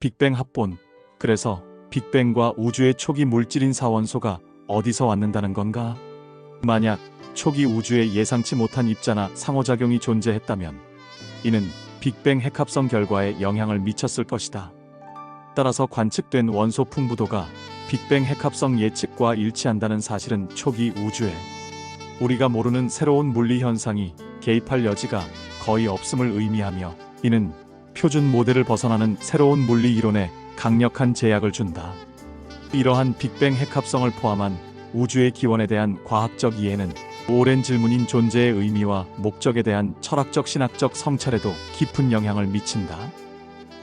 빅뱅 합본. 그래서 빅뱅과 우주의 초기 물질인 사원소가 어디서 왔는다는 건가? 만약 초기 우주에 예상치 못한 입자나 상호작용이 존재했다면 이는 빅뱅 핵합성 결과에 영향을 미쳤을 것이다. 따라서 관측된 원소 풍부도가 빅뱅 핵합성 예측과 일치한다는 사실은 초기 우주에 우리가 모르는 새로운 물리 현상이 개입할 여지가 거의 없음을 의미하며, 이는 표준 모델을 벗어나는 새로운 물리 이론에 강력한 제약을 준다. 이러한 빅뱅 핵합성을 포함한 우주의 기원에 대한 과학적 이해는 오랜 질문인 존재의 의미와 목적에 대한 철학적 신학적 성찰에도 깊은 영향을 미친다.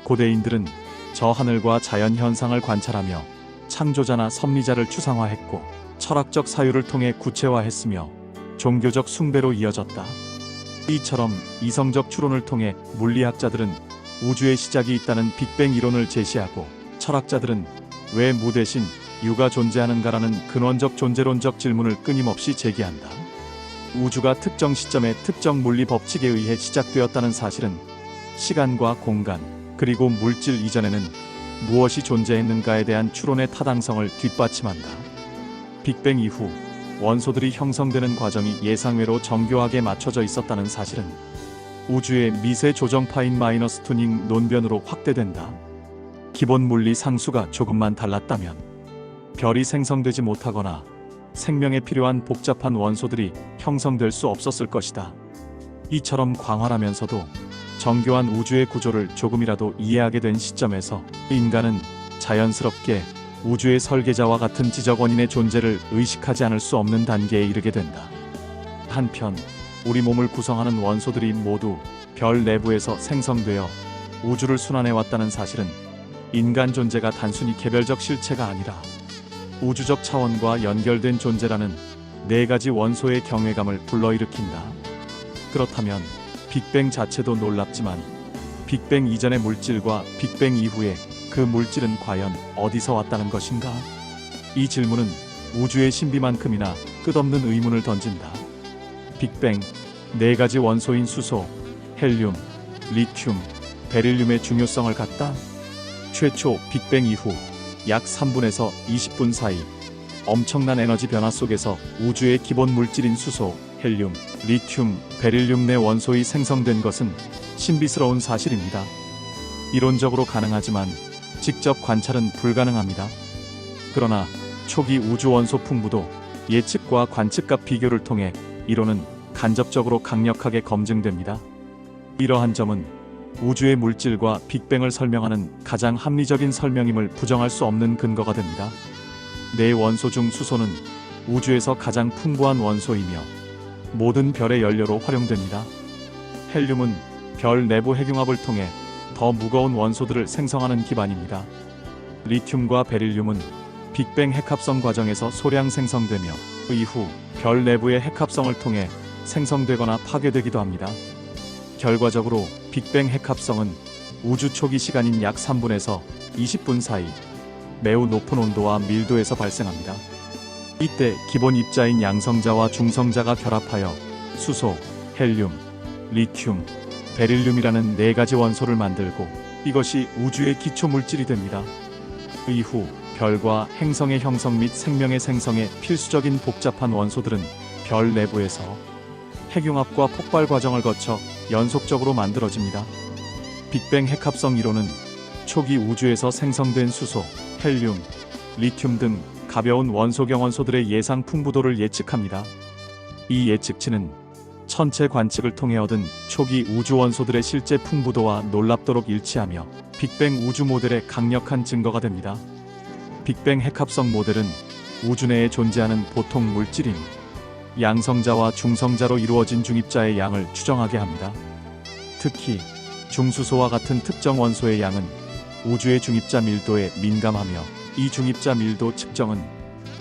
고대인들은 저 하늘과 자연 현상을 관찰하며 창조자나 섭리자를 추상화했고, 철학적 사유를 통해 구체화했으며 종교적 숭배로 이어졌다. 이처럼 이성적 추론을 통해 물리학자들은 우주의 시작이 있다는 빅뱅 이론을 제시하고, 철학자들은 왜 무 대신 유가 존재하는가라는 근원적 존재론적 질문을 끊임없이 제기한다. 우주가 특정 시점에 특정 물리 법칙에 의해 시작되었다는 사실은 시간과 공간, 그리고 물질 이전에는 무엇이 존재했는가에 대한 추론의 타당성을 뒷받침한다. 빅뱅 이후 원소들이 형성되는 과정이 예상외로 정교하게 맞춰져 있었다는 사실은 우주의 미세 조정파인 마이너스 투닝 논변으로 확대된다. 기본 물리 상수가 조금만 달랐다면 별이 생성되지 못하거나 생명에 필요한 복잡한 원소들이 형성될 수 없었을 것이다. 이처럼 광활하면서도 정교한 우주의 구조를 조금이라도 이해하게 된 시점에서 인간은 자연스럽게 우주의 설계자와 같은 지적 원인의 존재를 의식하지 않을 수 없는 단계에 이르게 된다. 한편 우리 몸을 구성하는 원소들이 모두 별 내부에서 생성되어 우주를 순환해왔다는 사실은 인간 존재가 단순히 개별적 실체가 아니라 우주적 차원과 연결된 존재라는 네 가지 원소의 경외감을 불러일으킨다. 그렇다면 빅뱅 자체도 놀랍지만 빅뱅 이전의 물질과 빅뱅 이후의 그 물질은 과연 어디서 왔다는 것인가? 이 질문은 우주의 신비만큼이나 끝없는 의문을 던진다. 빅뱅, 네 가지 원소인 수소, 헬륨, 리튬, 베릴륨의 중요성을 갖다. 최초 빅뱅 이후 약 3분에서 20분 사이 엄청난 에너지 변화 속에서 우주의 기본 물질인 수소, 헬륨, 리튬, 베릴륨 내 원소이 생성된 것은 신비스러운 사실입니다. 이론적으로 가능하지만 직접 관찰은 불가능합니다. 그러나 초기 우주 원소 풍부도 예측과 관측값 비교를 통해 이론은 간접적으로 강력하게 검증됩니다. 이러한 점은 우주의 물질과 빅뱅을 설명하는 가장 합리적인 설명임을 부정할 수 없는 근거가 됩니다. 네 원소 중 수소는 우주에서 가장 풍부한 원소이며 모든 별의 연료로 활용됩니다. 헬륨은 별 내부 핵융합을 통해 더 무거운 원소들을 생성하는 기반입니다. 리튬과 베릴륨은 빅뱅 핵합성 과정에서 소량 생성되며 이후 별 내부의 핵합성을 통해 생성되거나 파괴되기도 합니다. 결과적으로 빅뱅 핵합성은 우주 초기 시간인 약 3분에서 20분 사이 매우 높은 온도와 밀도에서 발생합니다. 이때 기본 입자인 양성자와 중성자가 결합하여 수소, 헬륨, 리튬, 베릴륨이라는 네 가지 원소를 만들고 이것이 우주의 기초 물질이 됩니다. 이후 별과 행성의 형성 및 생명의 생성에 필수적인 복잡한 원소들은 별 내부에서 핵융합과 폭발 과정을 거쳐 연속적으로 만들어집니다. 빅뱅 핵합성 이론은 초기 우주에서 생성된 수소, 헬륨, 리튬 등 가벼운 원소경 원소들의 예상 풍부도를 예측합니다. 이 예측치는 천체 관측을 통해 얻은 초기 우주 원소들의 실제 풍부도와 놀랍도록 일치하며 빅뱅 우주 모델의 강력한 증거가 됩니다. 빅뱅 핵합성 모델은 우주 내에 존재하는 보통 물질인 양성자와 중성자로 이루어진 중입자의 양을 추정하게 합니다. 특히 중수소와 같은 특정 원소의 양은 우주의 중입자 밀도에 민감하며 이 중입자 밀도 측정은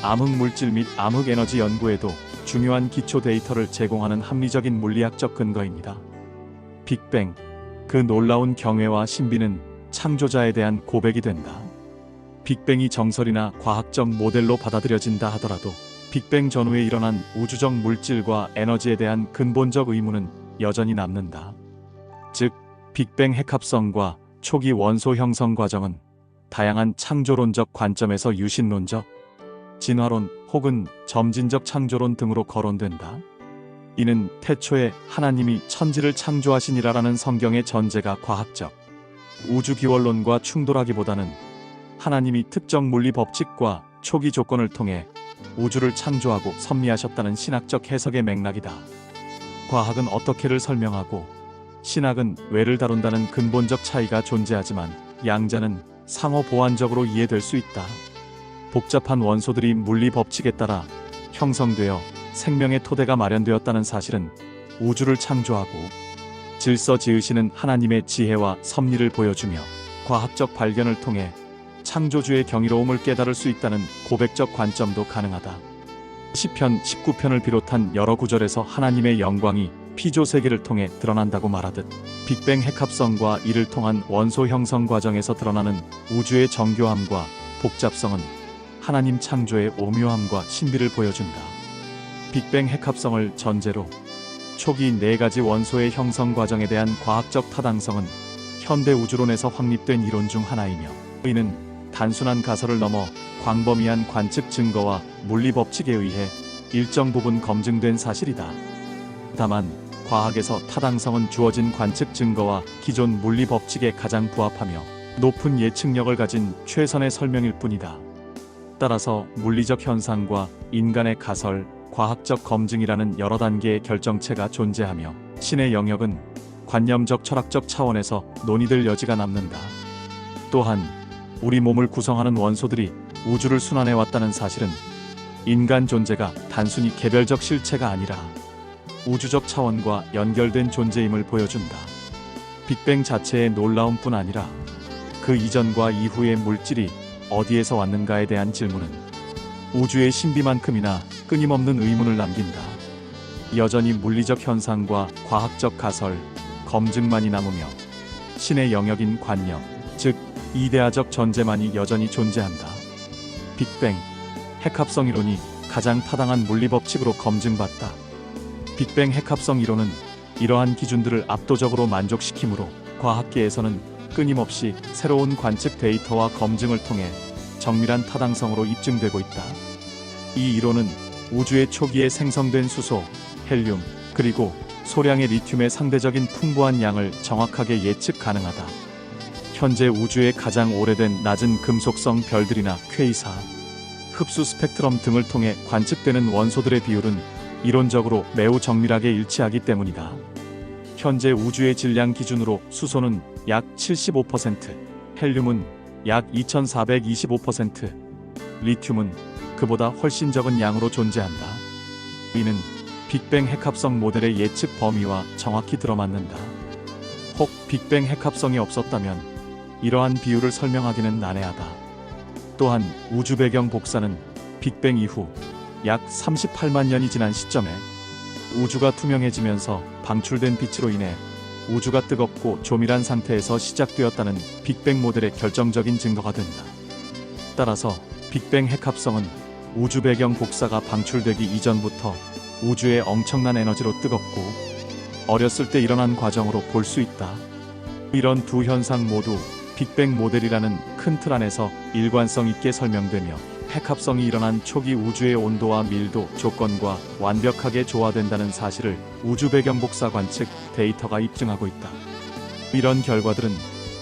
암흑물질 및 암흑에너지 연구에도 중요한 기초 데이터를 제공하는 합리적인 물리학적 근거입니다. 빅뱅, 그 놀라운 경외와 신비는 창조자에 대한 고백이 된다. 빅뱅이 정설이나 과학적 모델로 받아들여진다 하더라도 빅뱅 전후에 일어난 우주적 물질과 에너지에 대한 근본적 의문은 여전히 남는다. 즉, 빅뱅 핵합성과 초기 원소 형성 과정은 다양한 창조론적 관점에서 유신론적, 진화론 혹은 점진적 창조론 등으로 거론된다. 이는 태초에 하나님이 천지를 창조하시니라라는 성경의 전제가 과학적, 우주기원론과 충돌하기보다는 하나님이 특정 물리 법칙과 초기 조건을 통해 우주를 창조하고 섭리하셨다는 신학적 해석의 맥락이다. 과학은 어떻게를 설명하고 신학은 왜를 다룬다는 근본적 차이가 존재하지만 양자는 상호 보완적으로 이해될 수 있다. 복잡한 원소들이 물리 법칙에 따라 형성되어 생명의 토대가 마련되었다는 사실은 우주를 창조하고 질서 지으시는 하나님의 지혜와 섭리를 보여주며 과학적 발견을 통해 창조주의 경이로움을 깨달을 수 있다는 고백적 관점도 가능하다. 시편 19편을 비롯한 여러 구절에서 하나님의 영광이 피조 세계를 통해 드러난다고 말하듯 빅뱅 핵합성과 이를 통한 원소 형성 과정에서 드러나는 우주의 정교함과 복잡성은 하나님 창조의 오묘함과 신비를 보여준다. 빅뱅 핵합성을 전제로 초기 4가지 원소의 형성 과정에 대한 과학적 타당성은 현대 우주론에서 확립된 이론 중 하나이며 이는 단순한 가설을 넘어 광범위한 관측 증거와 물리 법칙에 의해 일정 부분 검증된 사실이다. 다만 과학에서 타당성은 주어진 관측 증거와 기존 물리 법칙에 가장 부합하며 높은 예측력을 가진 최선의 설명일 뿐이다. 따라서 물리적 현상과 인간의 가설, 과학적 검증이라는 여러 단계의 결정체가 존재하며 신의 영역은 관념적 철학적 차원에서 논의될 여지가 남는다. 또한 우리 몸을 구성하는 원소들이 우주를 순환해왔다는 사실은 인간 존재가 단순히 개별적 실체가 아니라 우주적 차원과 연결된 존재임을 보여준다. 빅뱅 자체의 놀라움뿐 아니라 그 이전과 이후의 물질이 어디에서 왔는가에 대한 질문은 우주의 신비만큼이나 끊임없는 의문을 남긴다. 여전히 물리적 현상과 과학적 가설, 검증만이 남으며 신의 영역인 관념, 즉 이데아적 전제만이 여전히 존재한다. 빅뱅, 핵합성 이론이 가장 타당한 물리 법칙으로 검증받다. 빅뱅 핵합성 이론은 이러한 기준들을 압도적으로 만족시키므로 과학계에서는 끊임없이 새로운 관측 데이터와 검증을 통해 정밀한 타당성으로 입증되고 있다. 이 이론은 우주의 초기에 생성된 수소, 헬륨, 그리고 소량의 리튬의 상대적인 풍부한 양을 정확하게 예측 가능하다. 현재 우주의 가장 오래된 낮은 금속성 별들이나 퀘이사, 흡수 스펙트럼 등을 통해 관측되는 원소들의 비율은 이론적으로 매우 정밀하게 일치하기 때문이다. 현재 우주의 질량 기준으로 수소는 약 75%, 헬륨은 약 2425%, 리튬은 그보다 훨씬 적은 양으로 존재한다. 이는 빅뱅 핵합성 모델의 예측 범위와 정확히 들어맞는다. 혹 빅뱅 핵합성이 없었다면 이러한 비율을 설명하기는 난해하다. 또한 우주 배경 복사는 빅뱅 이후 약 38만 년이 지난 시점에 우주가 투명해지면서 방출된 빛으로 인해 우주가 뜨겁고 조밀한 상태에서 시작되었다는 빅뱅 모델의 결정적인 증거가 된다. 따라서 빅뱅 핵합성은 우주 배경 복사가 방출되기 이전부터 우주의 엄청난 에너지로 뜨겁고 어렸을 때 일어난 과정으로 볼 수 있다. 이런 두 현상 모두 빅뱅 모델이라는 큰 틀 안에서 일관성 있게 설명되며 핵합성이 일어난 초기 우주의 온도와 밀도 조건과 완벽하게 조화된다는 사실을 우주 배경 복사 관측 데이터가 입증하고 있다. 이런 결과들은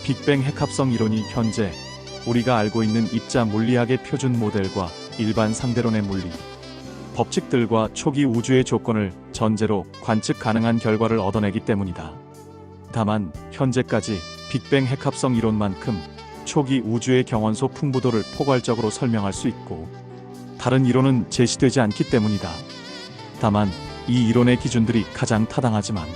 빅뱅 핵합성 이론이 현재 우리가 알고 있는 입자 물리학의 표준 모델과 일반 상대론의 물리 법칙들과 초기 우주의 조건을 전제로 관측 가능한 결과를 얻어내기 때문이다. 다만 현재까지 빅뱅 핵합성 이론만큼 초기 우주의 경원소 풍부도를 포괄적으로 설명할 수 있고 다른 이론은 제시되지 않기 때문이다. 다만 이 이론의 기준들이 가장 타당하지만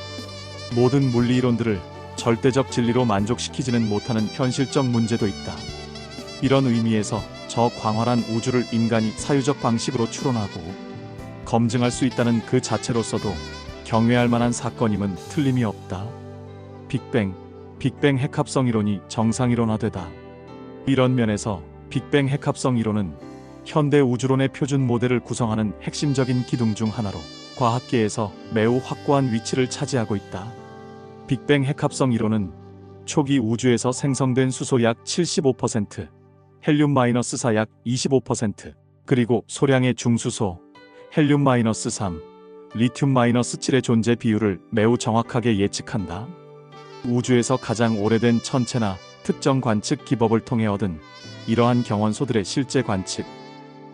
모든 물리 이론들을 절대적 진리로 만족시키지는 못하는 현실적 문제도 있다. 이런 의미에서 저 광활한 우주를 인간이 사유적 방식으로 추론하고 검증할 수 있다는 그 자체로서도 경외할 만한 사건임은 틀림이 없다. 빅뱅 핵합성 이론이 정상이론화되다. 이런 면에서 빅뱅 핵합성 이론은 현대 우주론의 표준 모델을 구성하는 핵심적인 기둥 중 하나로 과학계에서 매우 확고한 위치를 차지하고 있다. 빅뱅 핵합성 이론은 초기 우주에서 생성된 수소 약 75%, 헬륨-4 약 25%, 그리고 소량의 중수소, 헬륨-3, 리튬-7의 존재 비율을 매우 정확하게 예측한다. 우주에서 가장 오래된 천체나 특정 관측 기법을 통해 얻은 이러한 경원소들의 실제 관측,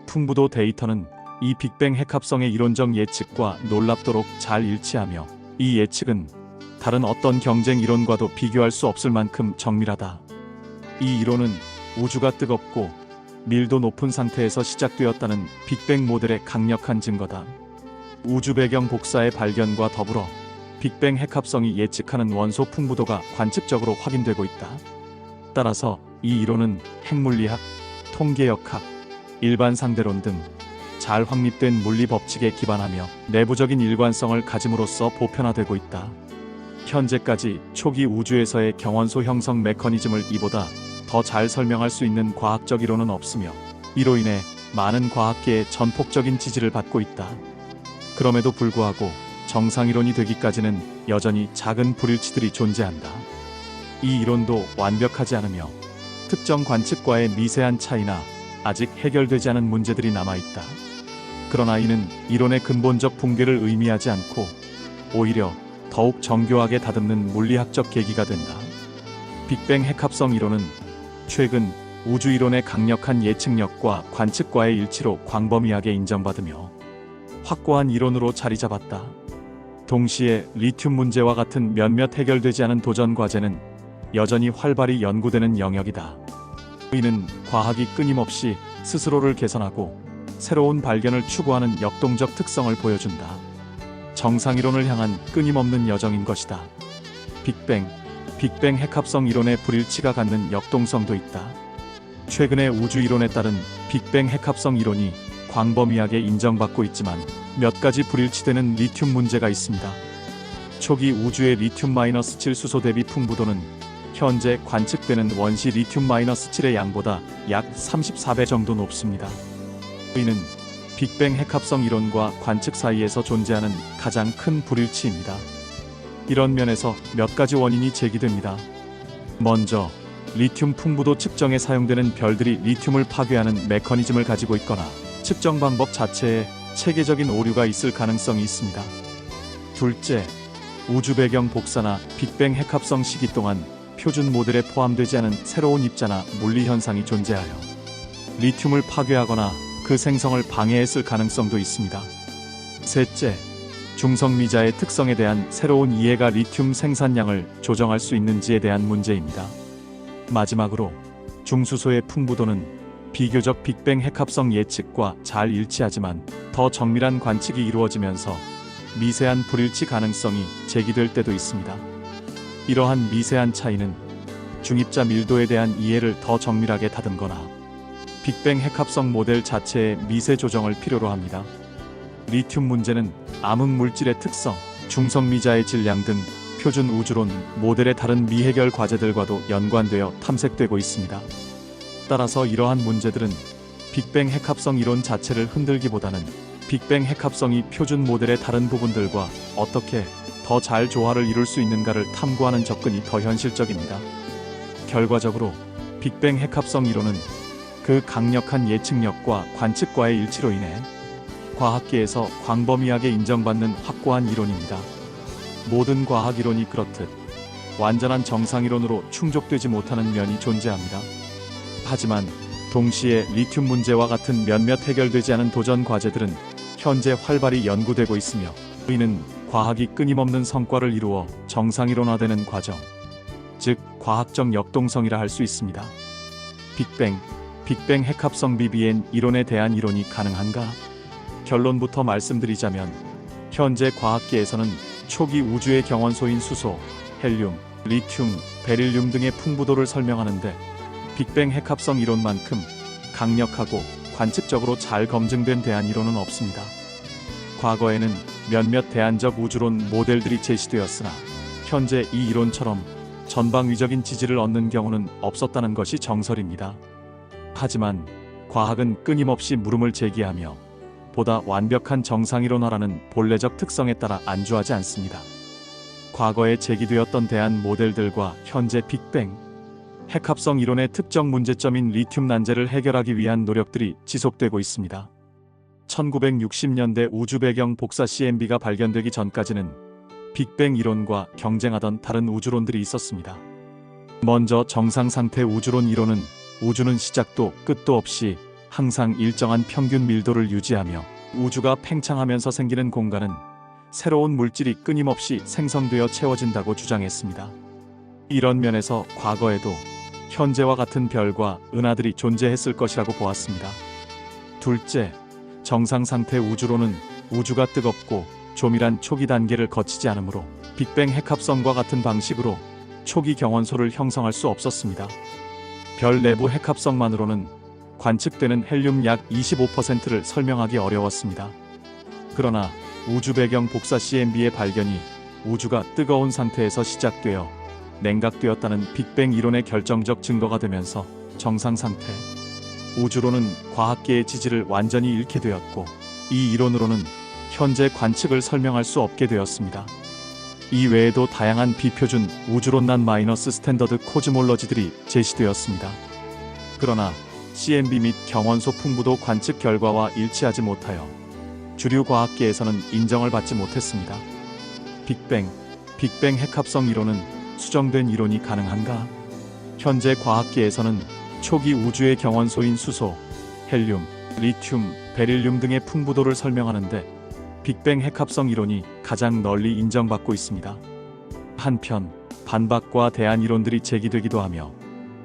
풍부도 데이터는 이 빅뱅 핵합성의 이론적 예측과 놀랍도록 잘 일치하며 이 예측은 다른 어떤 경쟁 이론과도 비교할 수 없을 만큼 정밀하다. 이 이론은 우주가 뜨겁고 밀도 높은 상태에서 시작되었다는 빅뱅 모델의 강력한 증거다. 우주 배경 복사의 발견과 더불어 빅뱅 핵합성이 예측하는 원소 풍부도가 관측적으로 확인되고 있다. 따라서 이 이론은 핵물리학, 통계역학, 일반 상대론 등 잘 확립된 물리 법칙에 기반하며 내부적인 일관성을 가짐으로써 보편화되고 있다. 현재까지 초기 우주에서의 경원소 형성 메커니즘을 이보다 더 잘 설명할 수 있는 과학적 이론은 없으며 이로 인해 많은 과학계의 전폭적인 지지를 받고 있다. 그럼에도 불구하고 정상이론이 되기까지는 여전히 작은 불일치들이 존재한다. 이 이론도 완벽하지 않으며 특정 관측과의 미세한 차이나 아직 해결되지 않은 문제들이 남아있다. 그러나 이는 이론의 근본적 붕괴를 의미하지 않고 오히려 더욱 정교하게 다듬는 물리학적 계기가 된다. 빅뱅 핵합성 이론은 최근 우주 이론의 강력한 예측력과 관측과의 일치로 광범위하게 인정받으며 확고한 이론으로 자리 잡았다. 동시에 리튬 문제와 같은 몇몇 해결되지 않은 도전 과제는 여전히 활발히 연구되는 영역이다. 이는 과학이 끊임없이 스스로를 개선하고 새로운 발견을 추구하는 역동적 특성을 보여준다. 정상이론을 향한 끊임없는 여정인 것이다. 빅뱅 핵합성 이론의 불일치가 갖는 역동성도 있다. 최근의 우주 이론에 따른 빅뱅 핵합성 이론이 광범위하게 인정받고 있지만 몇 가지 불일치되는 리튬 문제가 있습니다. 초기 우주의 리튬-7 수소 대비 풍부도는 현재 관측되는 원시 리튬-7의 양보다 약 34배 정도 높습니다. 이는 빅뱅 핵합성 이론과 관측 사이에서 존재하는 가장 큰 불일치입니다. 이런 면에서 몇 가지 원인이 제기됩니다. 먼저 리튬 풍부도 측정에 사용되는 별들이 리튬을 파괴하는 메커니즘을 가지고 있거나 측정 방법 자체에 체계적인 오류가 있을 가능성이 있습니다. 둘째, 우주 배경 복사나 빅뱅 핵합성 시기 동안 표준 모델에 포함되지 않은 새로운 입자나 물리 현상이 존재하여 리튬을 파괴하거나 그 생성을 방해했을 가능성도 있습니다. 셋째, 중성미자의 특성에 대한 새로운 이해가 리튬 생산량을 조정할 수 있는지에 대한 문제입니다. 마지막으로 중수소의 풍부도는 비교적 빅뱅 핵합성 예측과 잘 일치하지만 더 정밀한 관측이 이루어지면서 미세한 불일치 가능성이 제기될 때도 있습니다. 이러한 미세한 차이는 중입자 밀도에 대한 이해를 더 정밀하게 다듬거나 빅뱅 핵합성 모델 자체의 미세 조정을 필요로 합니다. 리튬 문제는 암흑 물질의 특성, 중성미자의 질량 등 표준 우주론 모델의 다른 미해결 과제들과도 연관되어 탐색되고 있습니다. 따라서 이러한 문제들은 빅뱅 핵합성 이론 자체를 흔들기보다는 빅뱅 핵합성이 표준 모델의 다른 부분들과 어떻게 더 잘 조화를 이룰 수 있는가를 탐구하는 접근이 더 현실적입니다. 결과적으로 빅뱅 핵합성 이론은 그 강력한 예측력과 관측과의 일치로 인해 과학계에서 광범위하게 인정받는 확고한 이론입니다. 모든 과학 이론이 그렇듯 완전한 정상이론으로 충족되지 못하는 면이 존재합니다. 하지만 동시에 리튬 문제와 같은 몇몇 해결되지 않은 도전 과제들은 현재 활발히 연구되고 있으며 이는 과학이 끊임없는 성과를 이루어 정상이론화되는 과정, 즉 과학적 역동성이라 할 수 있습니다. 빅뱅 핵합성 BBN 이론에 대한 이론이 가능한가? 결론부터 말씀드리자면 현재 과학계에서는 초기 우주의 경원소인 수소, 헬륨, 리튬, 베릴륨 등의 풍부도를 설명하는데 빅뱅 핵합성 이론만큼 강력하고 관측적으로 잘 검증된 대안 이론은 없습니다. 과거에는 몇몇 대안적 우주론 모델들이 제시되었으나 현재 이 이론처럼 전방위적인 지지를 얻는 경우는 없었다는 것이 정설입니다. 하지만 과학은 끊임없이 물음을 제기하며 보다 완벽한 정상이론화라는 본래적 특성에 따라 안주하지 않습니다. 과거에 제기되었던 대한 모델들과 현재 빅뱅 핵합성 이론의 특정 문제점인 리튬 난제를 해결하기 위한 노력들이 지속되고 있습니다. 1960년대 우주 배경 복사 CMB가 발견되기 전까지는 빅뱅 이론과 경쟁하던 다른 우주론들이 있었습니다. 먼저 정상 상태 우주론 이론은 우주는 시작도 끝도 없이 항상 일정한 평균 밀도를 유지하며 우주가 팽창하면서 생기는 공간은 새로운 물질이 끊임없이 생성되어 채워진다고 주장했습니다. 이런 면에서 과거에도 현재와 같은 별과 은하들이 존재했을 것이라고 보았습니다. 둘째, 정상 상태 우주론은 우주가 뜨겁고 조밀한 초기 단계를 거치지 않으므로 빅뱅 핵합성과 같은 방식으로 초기 경원소를 형성할 수 없었습니다. 별 내부 핵합성만으로는 관측되는 헬륨 약 25%를 설명하기 어려웠습니다. 그러나 우주 배경 복사 CMB의 발견이 우주가 뜨거운 상태에서 시작되어 냉각되었다는 빅뱅 이론의 결정적 증거가 되면서 정상 상태 우주론은 과학계의 지지를 완전히 잃게 되었고, 이 이론으로는 현재 관측을 설명할 수 없게 되었습니다. 이 외에도 다양한 비표준 우주론난 마이너스 스탠더드 코즈몰러지들이 제시되었습니다. 그러나 CMB 및 경원소 풍부도 관측 결과와 일치하지 못하여 주류 과학계에서는 인정을 받지 못했습니다. 빅뱅 핵합성 이론은 수정된 이론이 가능한가? 현재 과학계에서는 초기 우주의 경원소인 수소, 헬륨, 리튬, 베릴륨 등의 풍부도를 설명하는데 빅뱅 핵합성 이론이 가장 널리 인정받고 있습니다. 한편 반박과 대안 이론들이 제기되기도 하며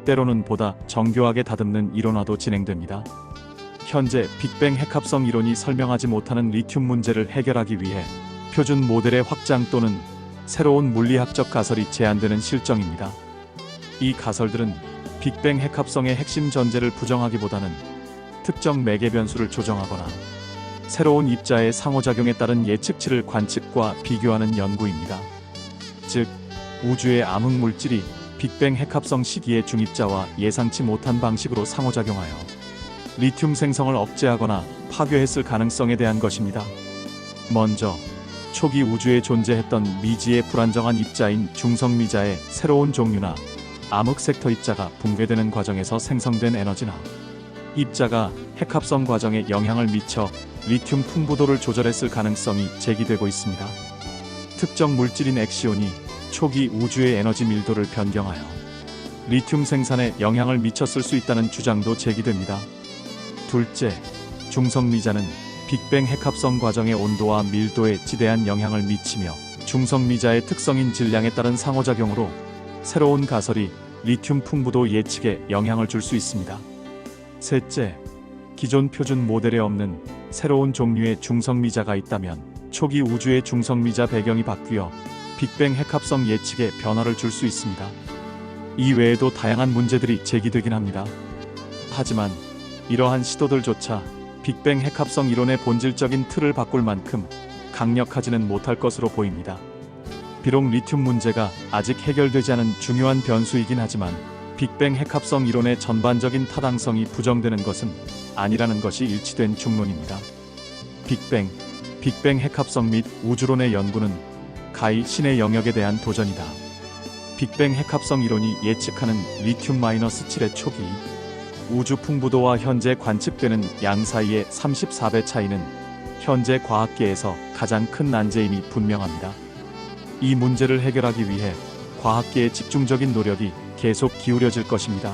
때로는 보다 정교하게 다듬는 이론화도 진행됩니다. 현재 빅뱅 핵합성 이론이 설명하지 못하는 리튬 문제를 해결하기 위해 표준 모델의 확장 또는 새로운 물리학적 가설이 제안되는 실정입니다. 이 가설들은 빅뱅 핵합성의 핵심 전제를 부정하기보다는 특정 매개 변수를 조정하거나 새로운 입자의 상호작용에 따른 예측치를 관측과 비교하는 연구입니다. 즉, 우주의 암흑 물질이 빅뱅 핵합성 시기의 중입자와 예상치 못한 방식으로 상호작용하여 리튬 생성을 억제하거나 파괴했을 가능성에 대한 것입니다. 먼저 초기 우주에 존재했던 미지의 불안정한 입자인 중성미자의 새로운 종류나 암흑 섹터 입자가 붕괴되는 과정에서 생성된 에너지나 입자가 핵합성 과정에 영향을 미쳐 리튬 풍부도를 조절했을 가능성이 제기되고 있습니다. 특정 물질인 엑시온이 초기 우주의 에너지 밀도를 변경하여 리튬 생산에 영향을 미쳤을 수 있다는 주장도 제기됩니다. 둘째, 중성미자는 빅뱅 핵합성 과정의 온도와 밀도에 지대한 영향을 미치며 중성미자의 특성인 질량에 따른 상호작용으로 새로운 가설이 리튬 풍부도 예측에 영향을 줄 수 있습니다. 셋째, 기존 표준 모델에 없는 새로운 종류의 중성미자가 있다면 초기 우주의 중성미자 배경이 바뀌어 빅뱅 핵합성 예측에 변화를 줄 수 있습니다. 이 외에도 다양한 문제들이 제기되긴 합니다. 하지만 이러한 시도들조차 빅뱅 핵합성 이론의 본질적인 틀을 바꿀 만큼 강력하지는 못할 것으로 보입니다. 비록 리튬 문제가 아직 해결되지 않은 중요한 변수이긴 하지만 빅뱅 핵합성 이론의 전반적인 타당성이 부정되는 것은 아니라는 것이 일치된 중론입니다. 빅뱅 핵합성 및 우주론의 연구는 가히 신의 영역에 대한 도전이다. 빅뱅 핵합성 이론이 예측하는 리튬-7의 초기 우주 풍부도와 현재 관측되는 양 사이의 34배 차이는 현재 과학계에서 가장 큰 난제임이 분명합니다. 이 문제를 해결하기 위해 과학계의 집중적인 노력이 계속 기울여질 것입니다.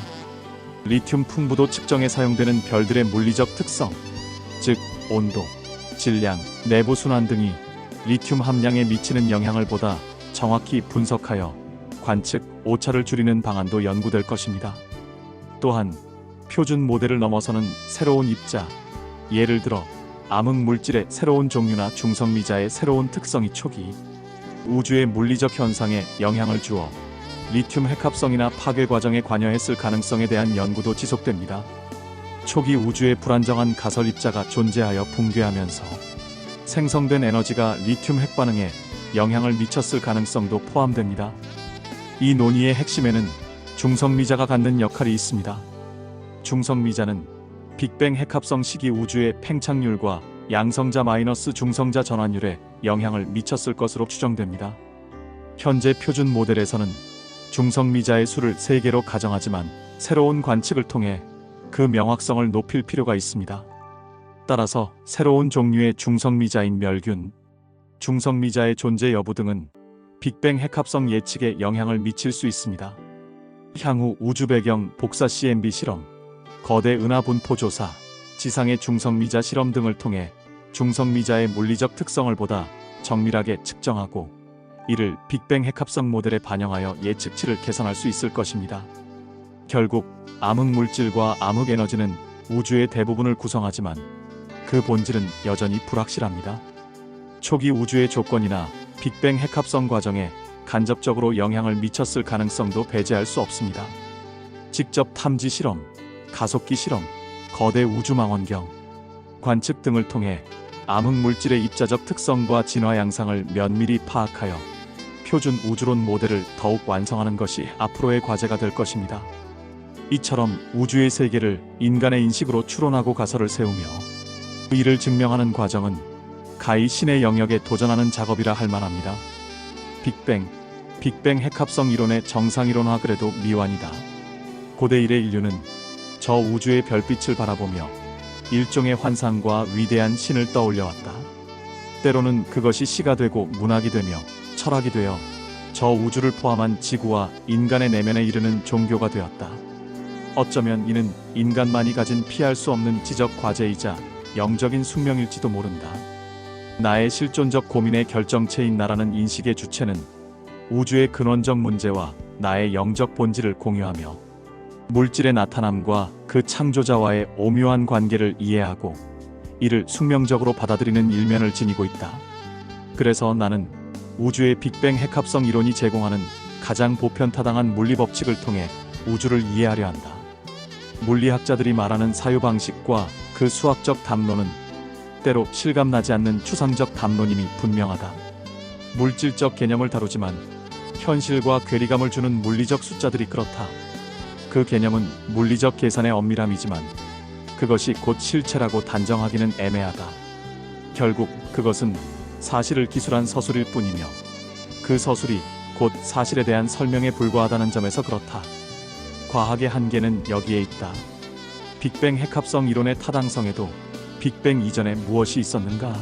리튬 풍부도 측정에 사용되는 별들의 물리적 특성, 즉 온도, 질량, 내부 순환 등이 리튬 함량에 미치는 영향을 보다 정확히 분석하여 관측 오차를 줄이는 방안도 연구될 것입니다. 또한 표준 모델을 넘어서는 새로운 입자, 예를 들어 암흑 물질의 새로운 종류나 중성미자의 새로운 특성이 초기 우주의 물리적 현상에 영향을 주어 리튬 핵합성이나 파괴 과정에 관여했을 가능성에 대한 연구도 지속됩니다. 초기 우주의 불안정한 가설 입자가 존재하여 붕괴하면서 생성된 에너지가 리튬 핵 반응에 영향을 미쳤을 가능성도 포함됩니다. 이 논의의 핵심에는 중성미자가 갖는 역할이 있습니다. 중성미자는 빅뱅 핵합성 시기 우주의 팽창률과 양성자 마이너스 중성자 전환율에 영향을 미쳤을 것으로 추정됩니다. 현재 표준 모델에서는 중성미자의 수를 3개로 가정하지만 새로운 관측을 통해 그 명확성을 높일 필요가 있습니다. 따라서 새로운 종류의 중성미자인 멸균, 중성미자의 존재 여부 등은 빅뱅 핵합성 예측에 영향을 미칠 수 있습니다. 향후 우주 배경 복사 CMB 실험, 거대 은하 분포 조사, 지상의 중성미자 실험 등을 통해 중성미자의 물리적 특성을 보다 정밀하게 측정하고 이를 빅뱅 핵합성 모델에 반영하여 예측치를 개선할 수 있을 것입니다. 결국 암흑물질과 암흑에너지는 우주의 대부분을 구성하지만 그 본질은 여전히 불확실합니다. 초기 우주의 조건이나 빅뱅 핵합성 과정에 간접적으로 영향을 미쳤을 가능성도 배제할 수 없습니다. 직접 탐지 실험, 가속기 실험, 거대 우주망원경, 관측 등을 통해 암흑물질의 입자적 특성과 진화 양상을 면밀히 파악하여 표준 우주론 모델을 더욱 완성하는 것이 앞으로의 과제가 될 것입니다. 이처럼 우주의 세계를 인간의 인식으로 추론하고 가설을 세우며 이를 증명하는 과정은 가히 신의 영역에 도전하는 작업이라 할 만합니다. 빅뱅 핵합성 이론의 정상이론화 그래도 미완이다. 고대 일의 인류는 저 우주의 별빛을 바라보며 일종의 환상과 위대한 신을 떠올려왔다. 때로는 그것이 시가 되고 문학이 되며 철학이 되어 저 우주를 포함한 지구와 인간의 내면에 이르는 종교가 되었다. 어쩌면 이는 인간만이 가진 피할 수 없는 지적 과제이자 영적인 숙명일지도 모른다. 나의 실존적 고민의 결정체인 나라는 인식의 주체는 우주의 근원적 문제와 나의 영적 본질을 공유하며 물질의 나타남과 그 창조자와의 오묘한 관계를 이해하고 이를 숙명적으로 받아들이는 일면을 지니고 있다. 그래서 나는 우주의 빅뱅 핵합성 이론이 제공하는 가장 보편타당한 물리 법칙을 통해 우주를 이해하려 한다. 물리학자들이 말하는 사유방식과 그 수학적 담론은 때로 실감나지 않는 추상적 담론임이 분명하다. 물질적 개념을 다루지만 현실과 괴리감을 주는 물리적 숫자들이 그렇다. 그 개념은 물리적 계산의 엄밀함이지만 그것이 곧 실체라고 단정하기는 애매하다. 결국 그것은 사실을 기술한 서술일 뿐이며 그 서술이 곧 사실에 대한 설명에 불과하다는 점에서 그렇다. 과학의 한계는 여기에 있다. 빅뱅 핵합성 이론의 타당성에도 빅뱅 이전에 무엇이 있었는가?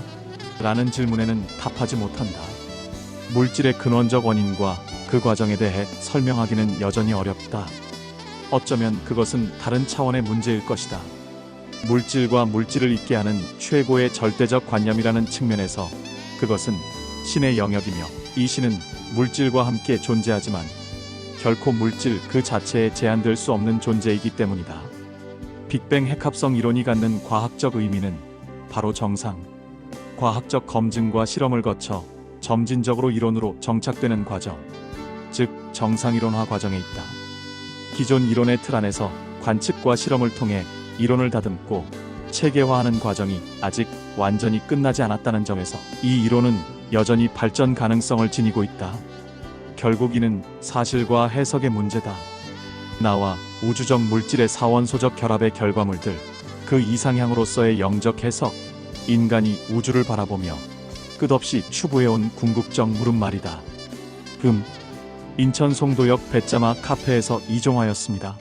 라는 질문에는 답하지 못한다. 물질의 근원적 원인과 그 과정에 대해 설명하기는 여전히 어렵다. 어쩌면 그것은 다른 차원의 문제일 것이다. 물질과 물질을 잇게 하는 최고의 절대적 관념이라는 측면에서 그것은 신의 영역이며 이 신은 물질과 함께 존재하지만 결코 물질 그 자체에 제한될 수 없는 존재이기 때문이다. 빅뱅 핵합성 이론이 갖는 과학적 의미는 바로 정상, 과학적 검증과 실험을 거쳐 점진적으로 이론으로 정착되는 과정, 즉 정상이론화 과정에 있다. 기존 이론의 틀 안에서 관측과 실험을 통해 이론을 다듬고 체계화하는 과정이 아직 완전히 끝나지 않았다는 점에서 이 이론은 여전히 발전 가능성을 지니고 있다. 결국 이는 사실과 해석의 문제다. 나와 우주적 물질의 사원소적 결합의 결과물들, 그 이상향으로서의 영적 해석, 인간이 우주를 바라보며 끝없이 추구해온 궁극적 물음말이다. 인천 송도역 배짜마 카페에서 이종화였습니다.